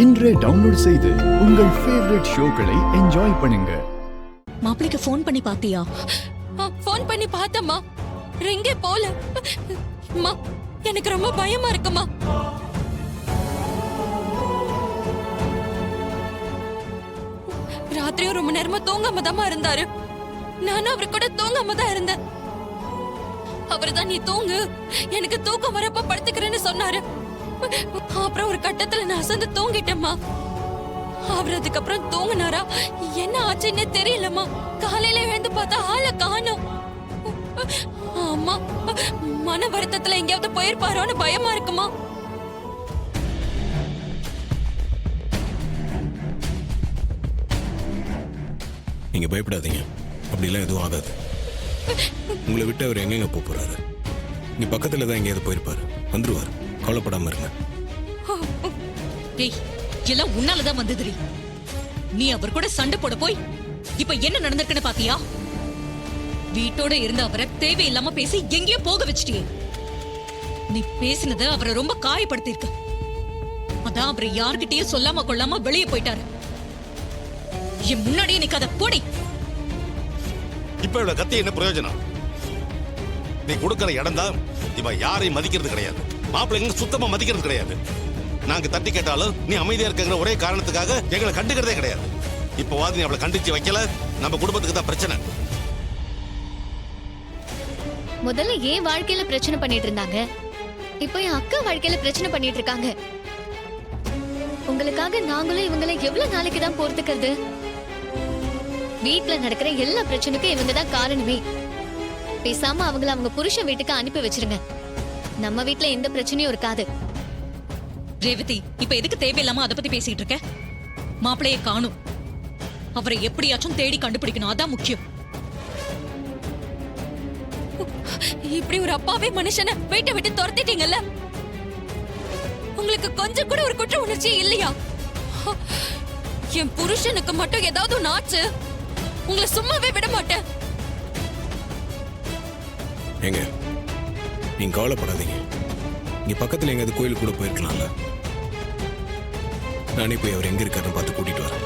இன்றே டவுன்லோட் செய்து உங்கள் ஃபேவரட் ஷோக்களை என்ஜாய் பண்ணுங்க. மாப்பிளைக்கு ஃபோன் பண்ணி பாத்தியா? ஃபோன் பண்ணி பார்த்தம்மா, ரிங்கே போல. அம்மா, எனக்கு ரொம்ப பயமா இருக்குமா. ராத்திரியும் ரொம்ப நேரமா தூங்காம தான் இருந்தாரு. நானும் அவரு கூட தூங்காம தான் இருந்தேன். அவர்தான் நீ தூங்கு, எனக்கு தூக்கம் வரப்ப படுத்துக்கிறேன்னு சொன்னாரு. அப்புறம் ஒரு கட்டத்துல நான் அசந்து தூங்கிட்டேம்மா. அவர் அதுக்கப்புறம் தூங்கினாரா என்ன ஆச்சுன்னு தெரியலம்மா. காலையில எழுந்து பார்த்தா ஆளை காணோம். அம்மா, மன வருத்தத்துல எங்கேயாவது போயிருப்பாரோன்னு பயமா இருக்குமா. நீங்க பயப்படாதீங்க, அப்படிலாம் எதுவும் ஆகாது. உங்களை விட்டு அவர் எங்கெங்க போறாரு? நீ பக்கத்துல தான் எங்கேயாவது போயிருப்பாரு, வந்துருவாரு, கவலைப்படாம இருங்க. டேய், எல்லாம் உன்னாலதான் வந்ததுரி. நீ அவர் கூட சண்டை போட போய் இப்ப என்ன நடந்திருக்குன்னு பாத்தியா? வீட்டோட இருந்த அவரை தேவையில்லாம பேசி எங்கேயோ போக வச்சிட்டியே. நீ பேசினத அவரை ரொம்ப காயப்படுத்திருக்க. அதான் அவரை யார்கிட்டயும் சொல்லாம கொள்ளாம வெளியே போயிட்டாரு. என் முன்னாடியே நீ கதை போடி. இப்ப இவ்வளவு கத்தி என்ன பிரயோஜனம்? நீ கொடுக்கிற இடம் தான் இவ யாரையும் மதிக்கிறது கிடையாது. மாப்பிள்ளைங்க சுத்தமா மதிக்கிறது கிடையாது. நாங்க தட்டி கேட்டாலும் நீ அமைதியா இருக்கிற ஒரே காரணத்துக்காக எங்களை கண்டுக்கிறதே கிடையாது. இப்ப வாதி நீ அவளை கண்டிச்சு வைக்கல, நம்ம குடும்பத்துக்கு தான் பிரச்சனை. முதல்ல ஏன் வாழ்க்கையில பிரச்சனை பண்ணிட்டு இருந்தாங்க, இப்போ என் அக்கா வாழ்க்கையில பிரச்சனை பண்ணிட்டு இருக்காங்க. உங்களுக்காக நாங்களும் இவங்களை எவ்வளவு நாளைக்கு தான் பொறுத்துக்கிறது? வீட்டுல நடக்கிற எல்லா பிரச்சனைக்கும் இவங்க தான் காரணமே. பேசாம அவங்கள அவங்க புருஷன் வீட்டுக்கு அனுப்பி வச்சிருங்க. நம்ம வீட்டுல எந்த பிரச்சனையும் இருக்காது. ரேவதி, இப்ப எதுக்கு தேவையில்லாம அதை பத்தி பேசிட்டு இருக்க? மாப்பிளைய காணும், அவரை எப்படியாச்சும் தேடி கண்டுபிடிக்கணும், அதான் முக்கியம். இப்படி ஒரு அப்பாவே மனுஷனை வீட்டை விட்டு துரத்திட்டீங்கல்ல, உங்களுக்கு கொஞ்சம் கூட ஒரு குற்ற உணர்ச்சி இல்லையா? என் புருஷனுக்கு மட்டும் ஏதாவது ஒண்ணு ஆச்சு, உங்களை சும்மாவே விட மாட்டேன். ஏங்க, நீங்க கவலைப்படாதீங்க. இங்க பக்கத்துல எங்க கோயிலுக்கு கூட போயிருக்கலாம்ல. நானே போய் அவர் எங்க இருக்காருன்னு பார்த்து கூட்டிட்டு வரேன்.